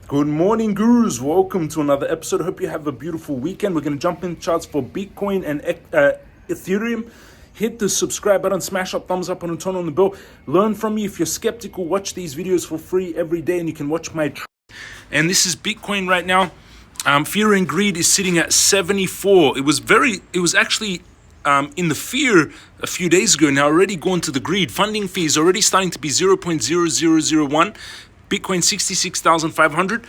Good morning, gurus. Welcome to another episode. Hope you have a beautiful weekend. We're going to jump in charts for Bitcoin and Ethereum. Hit the subscribe button, smash up, thumbs up, and turn on the bell. Learn from me. If you're skeptical, watch these videos for free every day, and you can watch my and this is Bitcoin right now. Fear and greed is sitting at 74. It was actually in the fear a few days ago. Now already gone to the greed. Funding fees already starting to be 0.0001. Bitcoin 66,500.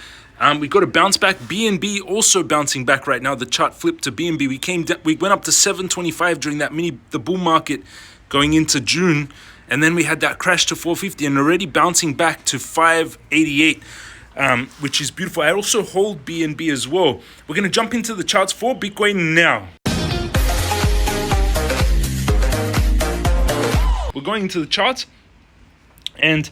We got a bounce back. BNB also bouncing back right now. The chart flipped to BNB. We went up to 725 during the bull market going into June, and then we had that crash to 450 and already bouncing back to 588. Which is beautiful. I also hold BNB as well. We're going to jump into the charts for Bitcoin now. We're going into the charts, and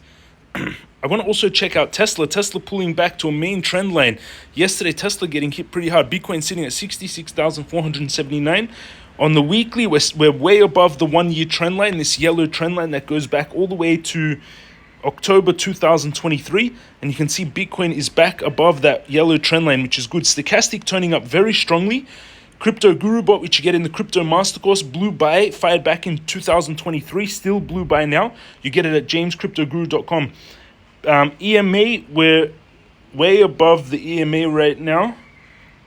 I want to also check out Tesla. Tesla pulling back to a main trend line. Yesterday, Tesla getting hit pretty hard. Bitcoin sitting at 66,479. On the weekly, we're way above the 1 year trend line, this yellow trend line that goes back all the way to October 2023, and you can see Bitcoin is back above that yellow trend line, which is good. Stochastic turning up very strongly. Crypto Guru Bot, which you get in the Crypto Mastercourse, blew by, fired back in 2023, still blew by now. You get it at jamescryptoguru.com. EMA, we're way above the EMA right now.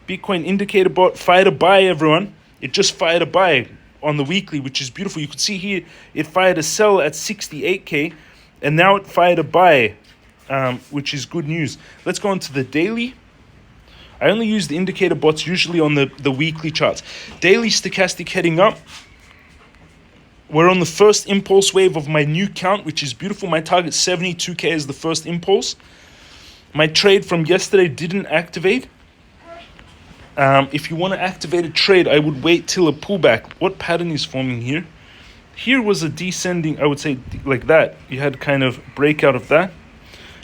Bitcoin Indicator Bot fired a buy, everyone. It just fired a buy on the weekly, which is beautiful. You can see here it fired a sell at 68K, and now it fired a buy, which is good news. Let's go on to the daily. I only use the indicator bots usually on the weekly charts. Daily stochastic heading up. We're on the first impulse wave of my new count, which is beautiful. My target 72K is the first impulse. My trade from yesterday didn't activate. If you want to activate a trade, I would wait till a pullback. What pattern is forming here? Here was a descending, I would say like that. You had kind of breakout of that.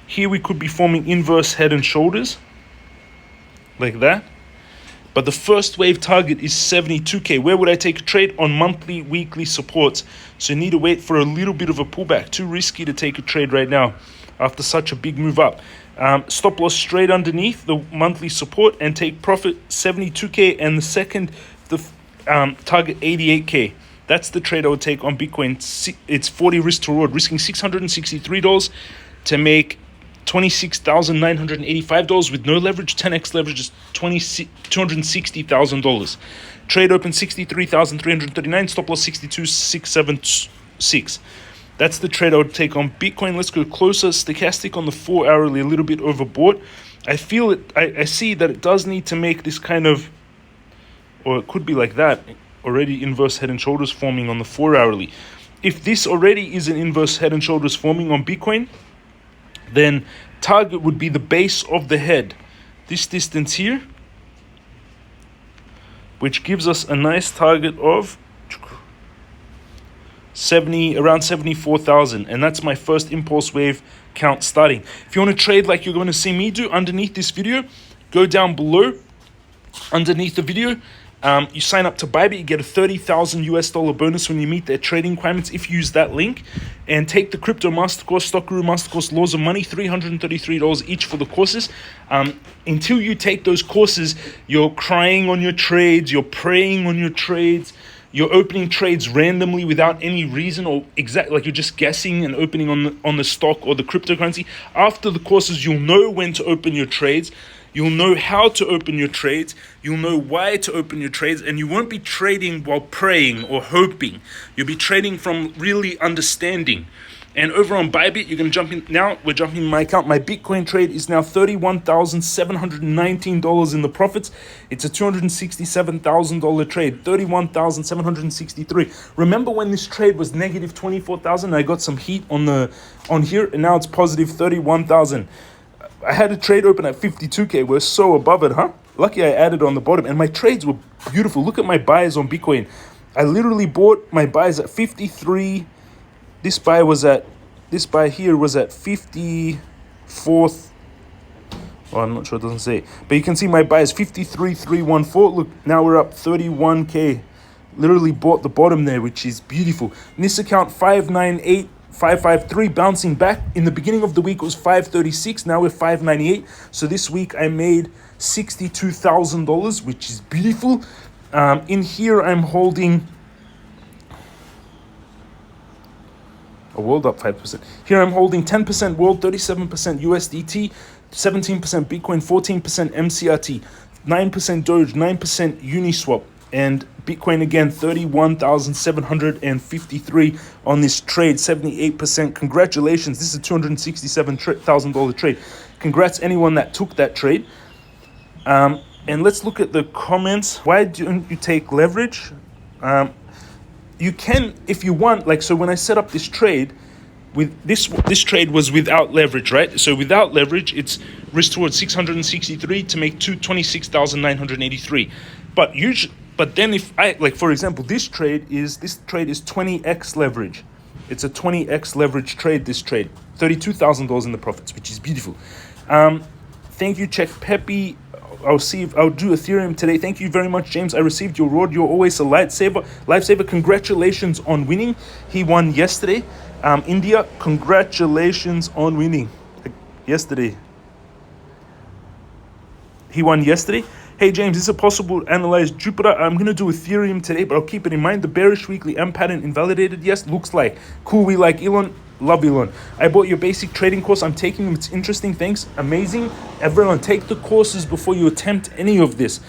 Here we could be forming inverse head and shoulders, like that. But the first wave target is 72K. Where would I take a trade? On monthly, weekly supports. So you need to wait for a little bit of a pullback. Too risky to take a trade right now after such a big move up. Stop loss straight underneath the monthly support and take profit 72K, and the second, target 88K. That's the trade I would take on Bitcoin. It's 40 risk to reward, risking $663 to make $26,985 with no leverage. 10x leverage is $260,000. Trade open 63,339. Stop loss 62,676. That's the trade I would take on Bitcoin. Let's go closer. Stochastic on the 4 hourly, a little bit overbought. I feel it. I see that it does need to make this kind of, or it could be like that. Already inverse head and shoulders forming on the 4 hourly. If this already is an inverse head and shoulders forming on Bitcoin, then target would be the base of the head, this distance here, which gives us a nice target of around 74,000, and that's my first impulse wave count starting. If you want to trade like you're going to see me do underneath this video, go down below underneath the video. You sign up to Bybit, you get a $30,000 bonus when you meet their trading requirements if you use that link. And take the Crypto Mastercourse, Stock Guru Mastercourse, Laws of Money, $333 each for the courses. Until you take those courses, you're crying on your trades, you're praying on your trades, you're opening trades randomly without any reason, or like you're just guessing and opening on the stock or the cryptocurrency. After the courses, you'll know when to open your trades. You'll know how to open your trades. You'll know why to open your trades. And you won't be trading while praying or hoping. You'll be trading from really understanding. And over on Bybit, you're going to jump in. Now, we're jumping in my account. My Bitcoin trade is now $31,719 in the profits. It's a $267,000 trade. $31,763. Remember when this trade was negative 24,000? I got some heat on here, and now it's positive 31,000. I had a trade open at 52K. We're so above it, huh? Lucky I added on the bottom, and my trades were beautiful. Look at my buys on Bitcoin. I literally bought my buys at 53. This buy here was at 54th. Well, I'm not sure, it doesn't say. But you can see my buy is 53,314. Look, now we're up 31K. Literally bought the bottom there, which is beautiful. In this account, 598 553, bouncing back. In the beginning of the week, it was 536. Now we're 598. So this week I made $62,000, which is beautiful. In here, I'm holding a world up 5%. Here I'm holding 10% world, 37% USDT, 17% Bitcoin, 14% MCRT, 9% Doge, 9% Uniswap, and Bitcoin again, 31,753 on this trade, 78%. Congratulations. This is a $267,000 trade. Congrats anyone that took that trade. And let's look at the comments. Why don't you take leverage? You can, if you want, like, so when I set up this trade, with this trade was without leverage, right? So without leverage, it's risk towards 663 to make 26,983. But then if I, like, for example, this trade is 20x leverage. It's a 20x leverage trade, this trade. $32,000 in the profits, which is beautiful. Thank you, Check Peppy. I'll do Ethereum today. Thank you very much, James. I received your reward. You're always a lifesaver. Congratulations on winning. He won yesterday. India, congratulations on winning yesterday. He won yesterday. Hey, James, is it possible to analyze Jupiter? I'm going to do Ethereum today, but I'll keep it in mind. The bearish weekly M pattern invalidated. Yes, looks like. Cool, we like Elon. Love Elon. I bought your basic trading course. I'm taking them. It's interesting. Thanks. Amazing. Everyone, take the courses before you attempt any of this.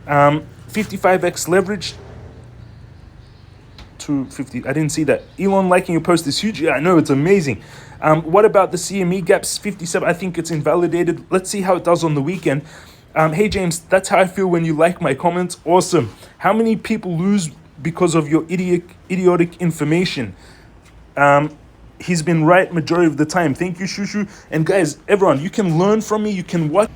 55x leverage to 50. I didn't see that. Elon liking your post is huge. Yeah, I know. It's amazing. What about the CME gaps? 57. I think it's invalidated. Let's see how it does on the weekend. Hey, James, that's how I feel when you like my comments. Awesome. How many people lose because of your idiotic information? He's been right majority of the time. Thank you, Shushu. And guys, everyone, you can learn from me. You can watch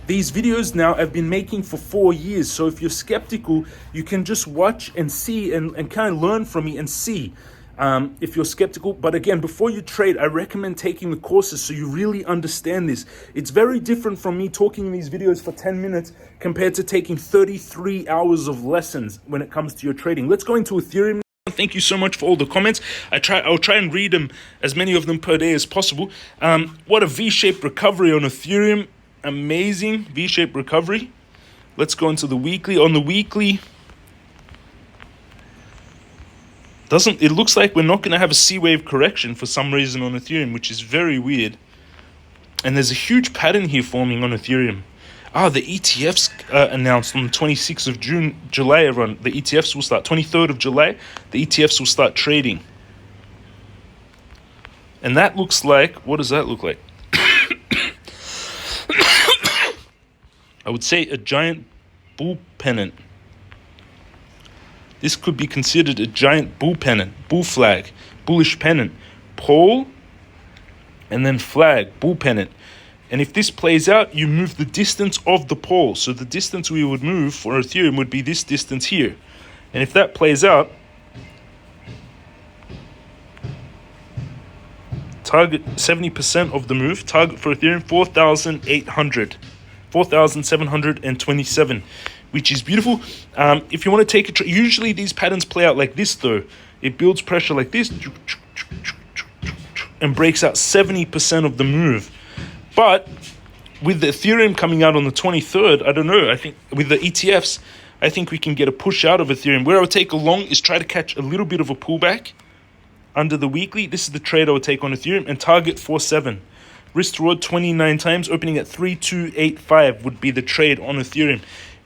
these videos now. I've been making for 4 years. So if you're skeptical, you can just watch and see and kind of learn from me and see if you're skeptical. But again, before you trade, I recommend taking the courses so you really understand this. It's very different from me talking in these videos for 10 minutes compared to taking 33 hours of lessons when it comes to your trading. Let's go into Ethereum. Thank you so much for all the comments. I'll try and read them, as many of them per day as possible. What a V-shaped recovery on Ethereum. Amazing V-shaped recovery. Let's go into the weekly. On the weekly, it looks like we're not going to have a C-wave correction for some reason on Ethereum, which is very weird. And there's a huge pattern here forming on Ethereum. The ETFs announced on the 26th of July, everyone. The ETFs will start. 23rd of July, the ETFs will start trading. And that looks like, what does that look like? I would say a giant bull pennant. This could be considered a giant bull pennant, bull flag, bullish pennant. Pole, and then flag, bull pennant. And if this plays out, you move the distance of the pole. So the distance we would move for Ethereum would be this distance here. And if that plays out, target 70% of the move. Target for Ethereum, 4,727, which is beautiful. If you want to take a trade, usually these patterns play out like this though. It builds pressure like this and breaks out 70% of the move. But with the Ethereum coming out on the 23rd, I don't know. I think with the ETFs, I think we can get a push out of Ethereum. Where I would take a long is try to catch a little bit of a pullback under the weekly. This is the trade I would take on Ethereum, and target 4.7. Risk reward 29 times, opening at 3,285 would be the trade on Ethereum,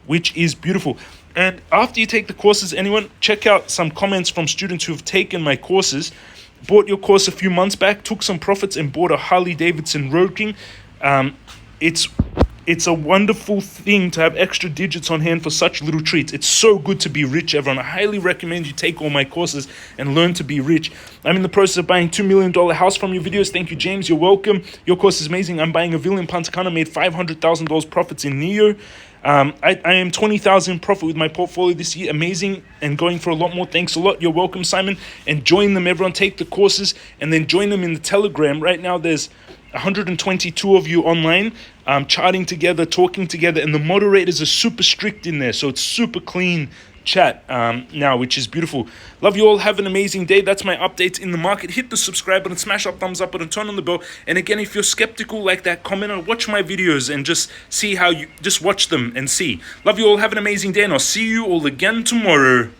which is beautiful. And after you take the courses, anyone, check out some comments from students who have taken my courses. Bought your course a few months back, took some profits and bought a Harley Davidson Road King. It's a wonderful thing to have extra digits on hand for such little treats. It's so good to be rich, everyone. I highly recommend you take all my courses and learn to be rich. I'm in the process of buying $2 million house from your videos. Thank you, James. You're welcome. Your course is amazing. I'm buying a villa in Punta Cana, made $500,000 profits in Neo. I am 20,000 profit with my portfolio this year. Amazing, and going for a lot more. Thanks a lot. You're welcome, Simon. And join them, everyone. Take the courses and then join them in the Telegram. Right now, there's 122 of you online, chatting together, talking together, and the moderators are super strict in there, so it's super clean chat now, which is beautiful. Love you all. Have an amazing day. That's my updates in the market. Hit the subscribe button, smash up thumbs up button, turn on the bell. And again, if you're skeptical like that, comment or watch my videos and just see how you just watch them and see. Love you all. Have an amazing day, and I'll see you all again tomorrow.